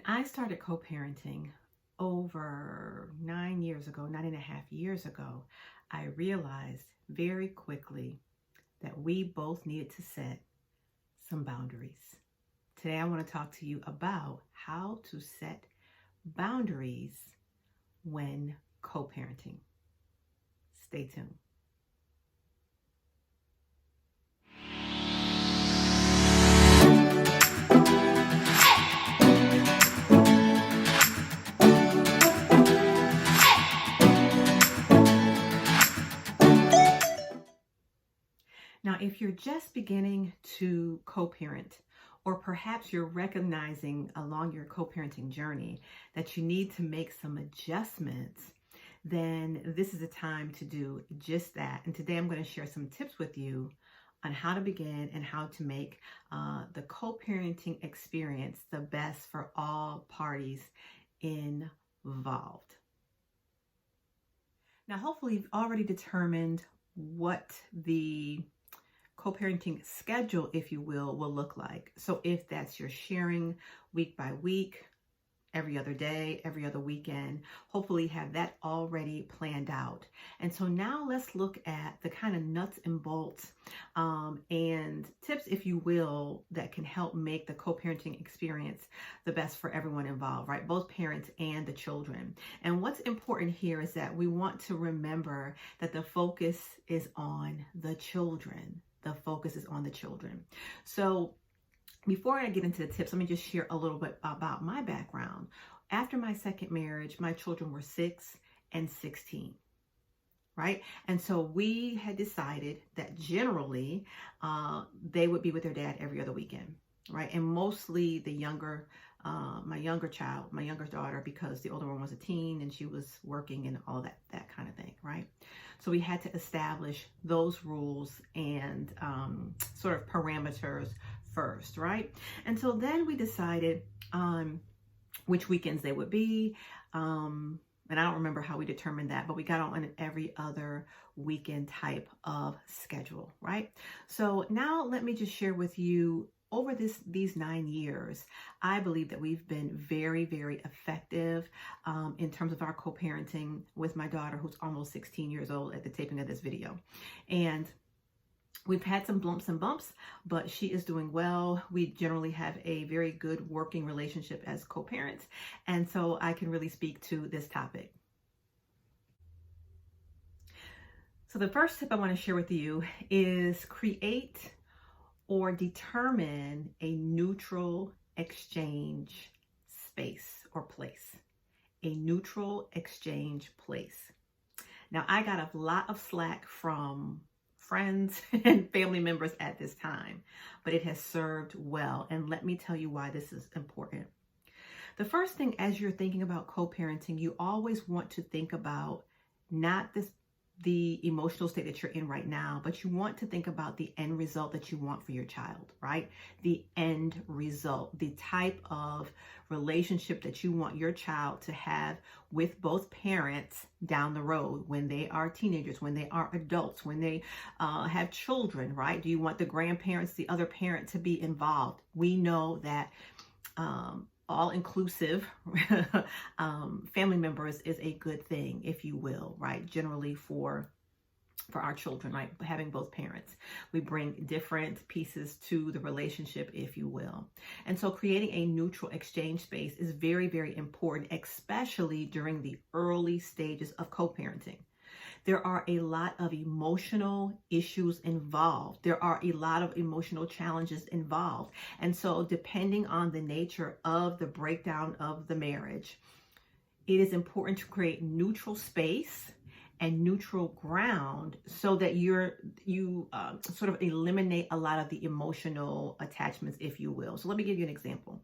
I started co-parenting over 9 years ago, 9.5 years ago, I realized very quickly that we both needed to set some boundaries. Today, I want to talk to you about how to set boundaries when co-parenting. Stay tuned. Now, if you're just beginning to co-parent, or perhaps you're recognizing along your co-parenting journey that you need to make some adjustments, then this is a time to do just that. And today I'm going to share some tips with you on how to begin and how to make the co-parenting experience the best for all parties involved. Now, hopefully you've already determined what the co-parenting schedule, if you will look like. So if that's your sharing week by week, every other day, every other weekend, hopefully have that already planned out. And so now let's look at the kind of nuts and bolts and tips, if you will, that can help make the co-parenting experience the best for everyone involved, right? Both parents and the children. And what's important here is that we want to remember that the focus is on the children. The focus is on the children. So before I get into the tips, let me just share a little bit about my background. After my second marriage, my children were 6 and 16, right? And so we had decided that generally they would be with their dad every other weekend, right? And mostly the younger, my younger daughter, because the older one was a teen and she was working and all that kind of thing, right? So we had to establish those rules and sort of parameters first, right? And so then we decided which weekends they would be. And I don't remember how we determined that, but we got on an every other weekend type of schedule, right? So now let me just share with you, over these 9 years, I believe that we've been very, very effective in terms of our co-parenting with my daughter, who's almost 16 years old at the taping of this video. And we've had some lumps and bumps, but she is doing well. We generally have a very good working relationship as co-parents. And so I can really speak to this topic. So the first tip I want to share with you is create or determine a neutral exchange space or place. A neutral exchange place. Now, I got a lot of slack from friends and family members at this time, but it has served well. And let me tell you why this is important. The first thing, as you're thinking about co-parenting, you always want to think about not the emotional state that you're in right now, but you want to think about the end result that you want for your child, right? The end result, the type of relationship that you want your child to have with both parents down the road when they are teenagers, when they are adults, when they have children, right? Do you want the grandparents, the other parent to be involved? We know that all-inclusive family members is a good thing, if you will, right? Generally for our children, right? Having both parents, we bring different pieces to the relationship, if you will. And so creating a neutral exchange space is very, very important, especially during the early stages of co-parenting. There are a lot of emotional issues involved. There are a lot of emotional challenges involved. And so depending on the nature of the breakdown of the marriage, it is important to create neutral space and neutral ground so that you sort of eliminate a lot of the emotional attachments, if you will. So let me give you an example.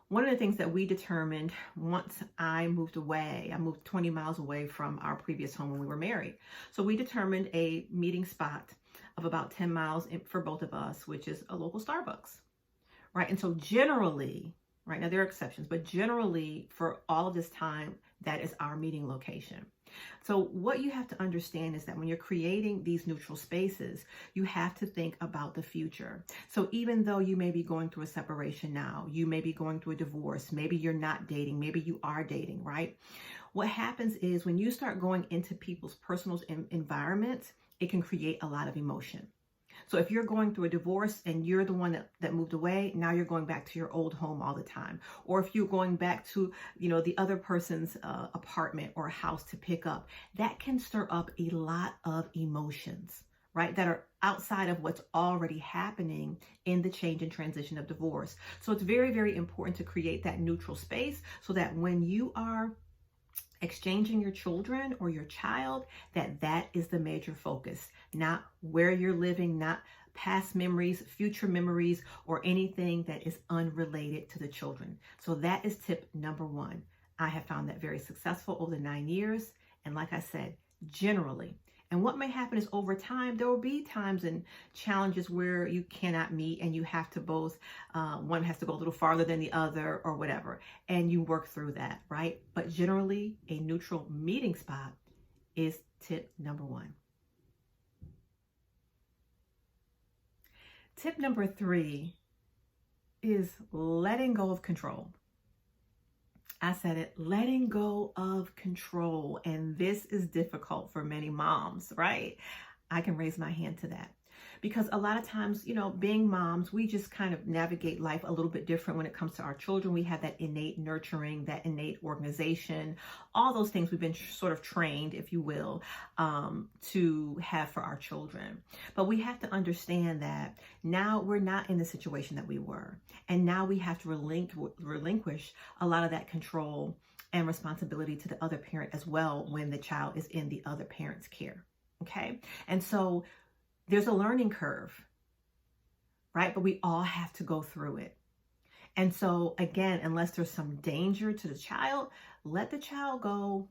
One of the things that we determined once I moved 20 miles away from our previous home when we were married. So we determined a meeting spot of about 10 miles for both of us, which is a local Starbucks, right? And so generally, right now there are exceptions, but generally for all of this time, that is our meeting location. So what you have to understand is that when you're creating these neutral spaces, you have to think about the future. So even though you may be going through a separation now, you may be going through a divorce, maybe you're not dating, maybe you are dating, right? What happens is when you start going into people's personal environments, it can create a lot of emotion. So if you're going through a divorce and you're the one that moved away, now you're going back to your old home all the time. Or if you're going back to, the other person's apartment or house to pick up, that can stir up a lot of emotions, right? That are outside of what's already happening in the change and transition of divorce. So it's very, very important to create that neutral space so that when you are exchanging your children or your child, that is the major focus, not where you're living, not past memories, future memories, or anything that is unrelated to the children. So that is tip number one. I have found that very successful over the 9 years. And like I said, generally, and what may happen is over time, there will be times and challenges where you cannot meet and you have to both, one has to go a little farther than the other or whatever, and you work through that, right? But generally, a neutral meeting spot is tip number one. Tip number 3 is letting go of control. I said it, letting go of control. And this is difficult for many moms, right? I can raise my hand to that. Because a lot of times, being moms, we just kind of navigate life a little bit different when it comes to our children. We have that innate nurturing, that innate organization, all those things we've been sort of trained, if you will, to have for our children. But we have to understand that now we're not in the situation that we were. And now we have to relinquish a lot of that control and responsibility to the other parent as well when the child is in the other parent's care. Okay? And so there's a learning curve, right? But we all have to go through it. And so again, unless there's some danger to the child, let the child go,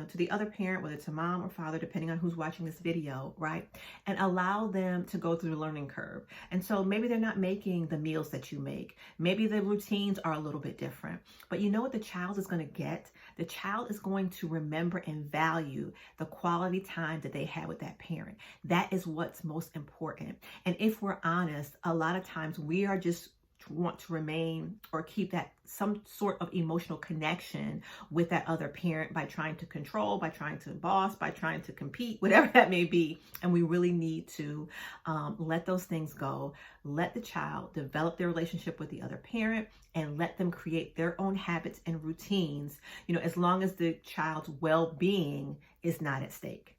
to the other parent, whether it's a mom or father, depending on who's watching this video, right? And allow them to go through the learning curve. And so maybe they're not making the meals that you make. Maybe the routines are a little bit different. But you know what the child is going to get? The child is going to remember and value the quality time that they had with that parent. That is what's most important. And if we're honest, a lot of times we are just want to remain or keep that some sort of emotional connection with that other parent by trying to control, by trying to boss, by trying to compete, whatever that may be. And we really need to let those things go, let the child develop their relationship with the other parent, and let them create their own habits and routines, as long as the child's well-being is not at stake.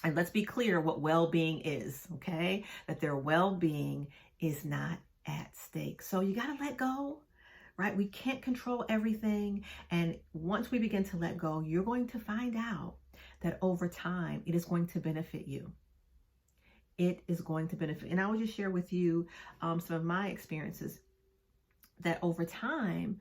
And let's be clear what well-being is, okay? That their well-being is not at stake. So you got to let go, right? We can't control everything. And once we begin to let go, you're going to find out that over time, it is going to benefit you. It is going to benefit. And I will just share with you some of my experiences that over time,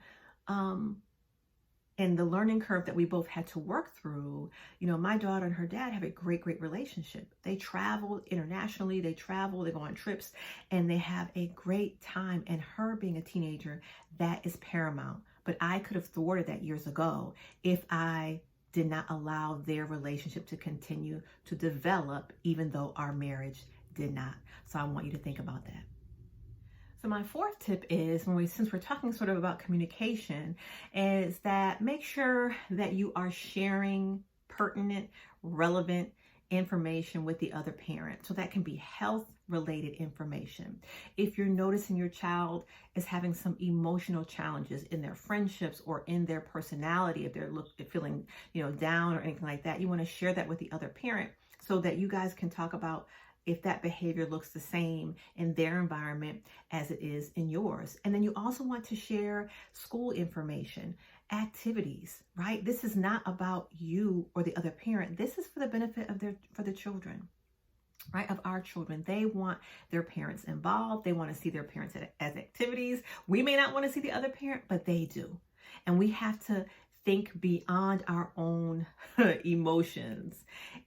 and the learning curve that we both had to work through, my daughter and her dad have a great, great relationship. They travel internationally, they go on trips, and they have a great time. And her being a teenager, that is paramount. But I could have thwarted that years ago if I did not allow their relationship to continue to develop, even though our marriage did not. So I want you to think about that. So my 4th tip is, since we're talking sort of about communication, is that make sure that you are sharing pertinent, relevant information with the other parent. So that can be health-related information. If you're noticing your child is having some emotional challenges in their friendships or in their personality, if they're feeling, down or anything like that, you want to share that with the other parent so that you guys can talk about if that behavior looks the same in their environment as it is in yours. And then you also want to share school information, activities, right? This is not about you or the other parent. This is for the benefit of for the children, right? Of our children. They want their parents involved. They want to see their parents as activities. We may not want to see the other parent, but they do. And we have to think beyond our own emotions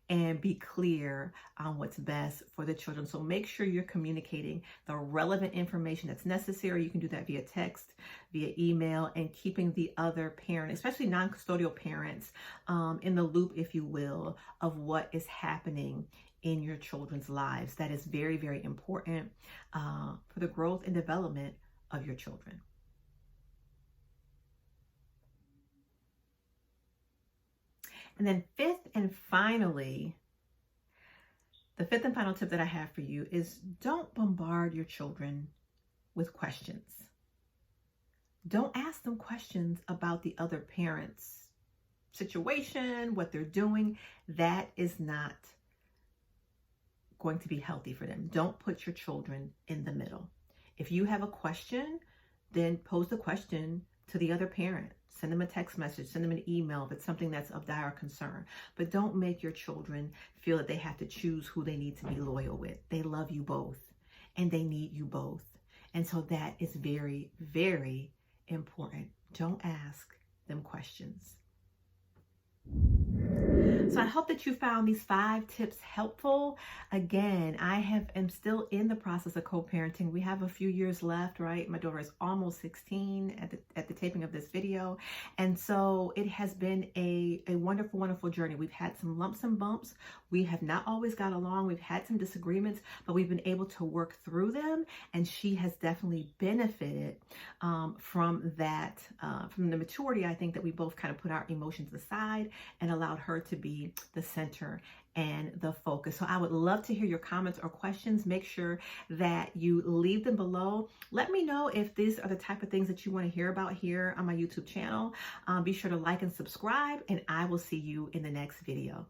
and be clear on what's best for the children. So make sure you're communicating the relevant information that's necessary. You can do that via text, via email, and keeping the other parent, especially non-custodial parents, in the loop, if you will, of what is happening in your children's lives. That is very, very important for the growth and development of your children. And then the fifth and final tip that I have for you is don't bombard your children with questions. Don't ask them questions about the other parent's situation, what they're doing. That is not going to be healthy for them. Don't put your children in the middle. If you have a question, then pose the question to the other parent. Send them a text message, send them an email if it's something that's of dire concern. But don't make your children feel that they have to choose who they need to be loyal with. They love you both and they need you both. And so that is very, very important. Don't ask them questions. So I hope that you found these 5 tips helpful. Again, I am still in the process of co-parenting. We have a few years left, right? My daughter is almost 16 at the taping of this video. And so it has been a wonderful, wonderful journey. We've had some lumps and bumps. We have not always got along. We've had some disagreements, but we've been able to work through them. And she has definitely benefited from that, from the maturity, I think, that we both kind of put our emotions aside and allowed her to be the center and the focus. So I would love to hear your comments or questions. Make sure that you leave them below. Let me know if these are the type of things that you want to hear about here on my YouTube channel. Be sure to like and subscribe, and I will see you in the next video.